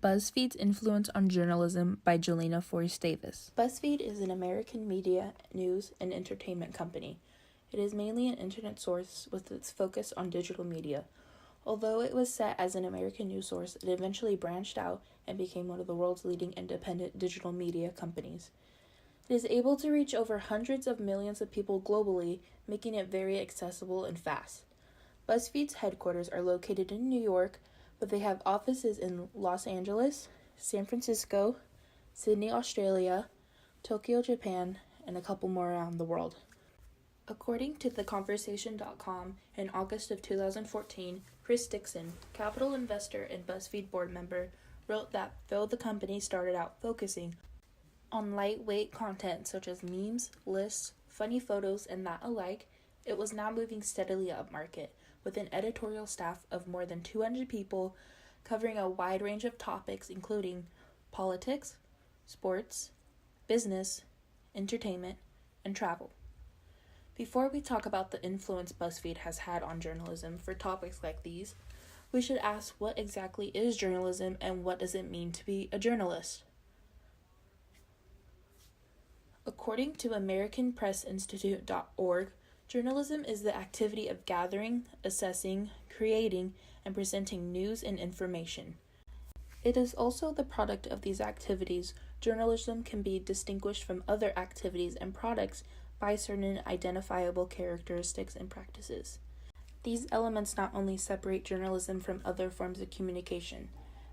Buzzfeed's Influence on Journalism by Jelena Forrest Davis. Buzzfeed is an American media, news, and entertainment company. It is mainly an internet source with its focus on digital media. Although it was set as an American news source, it eventually branched out and became one of the world's leading independent digital media companies. It is able to reach over hundreds of millions of people globally, making it very accessible and fast. Buzzfeed's headquarters are located in New York, but they have offices in Los Angeles, San Francisco, Sydney, Australia, Tokyo, Japan, and a couple more around the world. According to theconversation.com, in August of 2014, Chris Dixon, capital investor and Buzzfeed board member, wrote that though the company started out focusing on lightweight content such as memes, lists, funny photos, and that alike, it was now moving steadily upmarket, with an editorial staff of more than 200 people covering a wide range of topics including politics, sports, business, entertainment, and travel. Before we talk about the influence BuzzFeed has had on journalism for topics like these, we should ask what exactly is journalism and what does it mean to be a journalist? According to AmericanPressInstitute.org, journalism is the activity of gathering, assessing, creating, and presenting news and information. It is also the product of these activities. Journalism can be distinguished from other activities and products by certain identifiable characteristics and practices. These elements not only separate journalism from other forms of communication,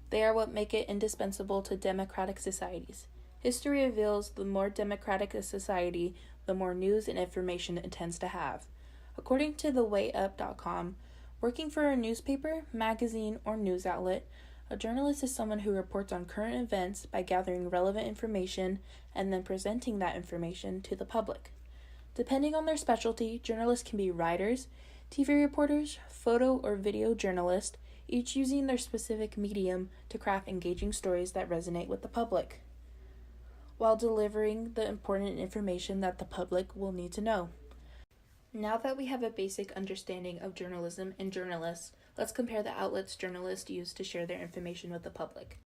they are what make it indispensable to democratic societies. History reveals the more democratic a society, the more news and information it tends to have. According to thewayup.com, working for a newspaper, magazine, or news outlet, a journalist is someone who reports on current events by gathering relevant information and then presenting that information to the public. Depending on their specialty, journalists can be writers, TV reporters, photo or video journalists, each using their specific medium to craft engaging stories that resonate with the public, while delivering the important information that the public will need to know. Now that we have a basic understanding of journalism and journalists, let's compare the outlets journalists use to share their information with the public.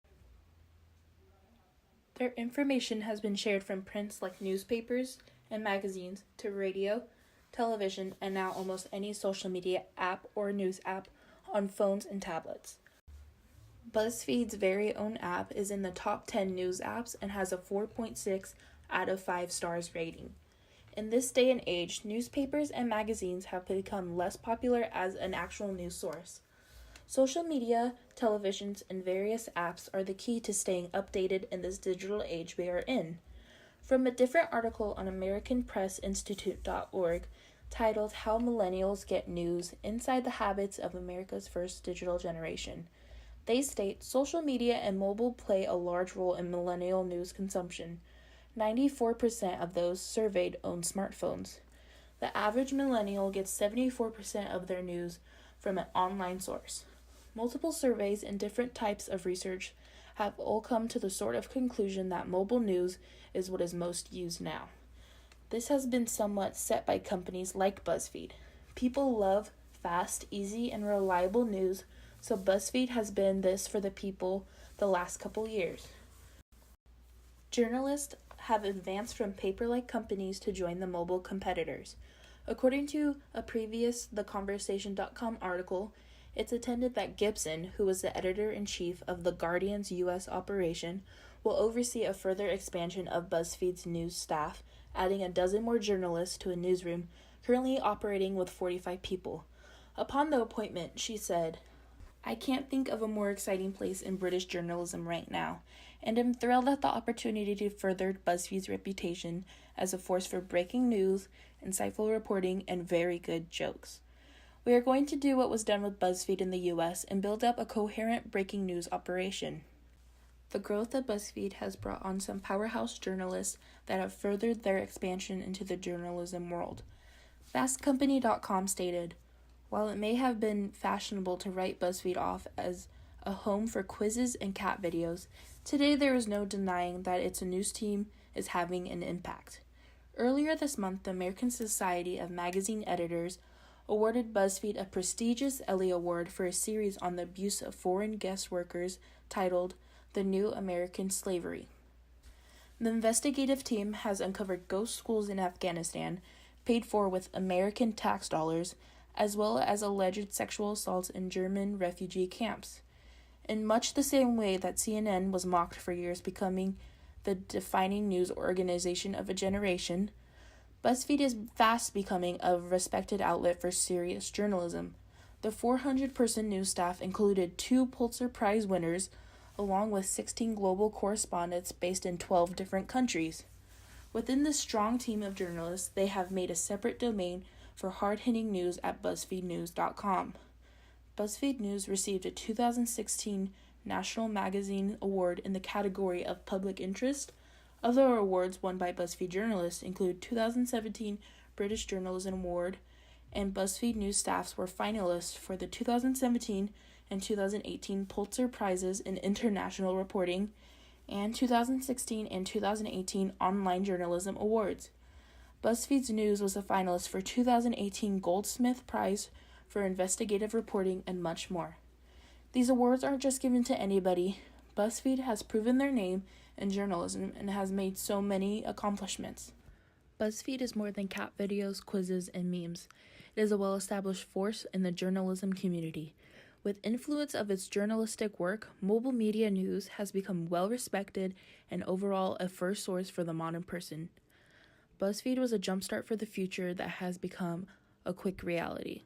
Their information has been shared from prints like newspapers and magazines to radio, television, and now almost any social media app or news app on phones and tablets. BuzzFeed's very own app is in the top 10 news apps and has a 4.6 out of 5 stars rating. In this day and age, newspapers and magazines have become less popular as an actual news source. Social media, televisions, and various apps are the key to staying updated in this digital age we are in. From a different article on AmericanPressInstitute.org titled How Millennials Get News Inside the Habits of America's First Digital Generation, they state social media and mobile play a large role in millennial news consumption. 94% of those surveyed own smartphones. The average millennial gets 74% of their news from an online source. Multiple surveys and different types of research have all come to the sort of conclusion that mobile news is what is most used now. This has been somewhat set by companies like BuzzFeed. People love fast, easy, and reliable news, so BuzzFeed has been this for the people the last couple years. Journalists have advanced from paper-like companies to join the mobile competitors. According to a previous theconversation.com article, it's intended that Gibson, who was the editor-in-chief of The Guardian's U.S. operation, will oversee a further expansion of BuzzFeed's news staff, adding a dozen more journalists to a newsroom currently operating with 45 people. Upon the appointment, she said, "I can't think of a more exciting place in British journalism right now, and I'm thrilled at the opportunity to further BuzzFeed's reputation as a force for breaking news, insightful reporting, and very good jokes. We are going to do what was done with BuzzFeed in the U.S. and build up a coherent breaking news operation." The growth of BuzzFeed has brought on some powerhouse journalists that have furthered their expansion into the journalism world. FastCompany.com stated, "While it may have been fashionable to write BuzzFeed off as a home for quizzes and cat videos, today there is no denying that its news team is having an impact." Earlier this month, the American Society of Magazine Editors awarded BuzzFeed a prestigious Ellie Award for a series on the abuse of foreign guest workers titled The New American Slavery. The investigative team has uncovered ghost schools in Afghanistan, paid for with American tax dollars, as well as alleged sexual assaults in German refugee camps. In much the same way that CNN was mocked for years, becoming the defining news organization of a generation, BuzzFeed is fast becoming a respected outlet for serious journalism. The 400-person news staff included 2 Pulitzer Prize winners, along with 16 global correspondents based in 12 different countries. Within this strong team of journalists, they have made a separate domain for hard-hitting news at BuzzFeedNews.com. BuzzFeed News received a 2016 National Magazine Award in the category of Public Interest. Other awards won by BuzzFeed journalists include 2017 British Journalism Award, and BuzzFeed News staffs were finalists for the 2017 and 2018 Pulitzer Prizes in International Reporting and 2016 and 2018 Online Journalism Awards. BuzzFeed's News was a finalist for 2018 Goldsmith Prize for Investigative Reporting and much more. These awards aren't just given to anybody. BuzzFeed has proven their name in journalism and has made so many accomplishments. BuzzFeed is more than cat videos, quizzes, and memes. It is a well-established force in the journalism community. With influence of its journalistic work, mobile media news has become well-respected and overall a first source for the modern person. BuzzFeed was a jumpstart for the future that has become a quick reality.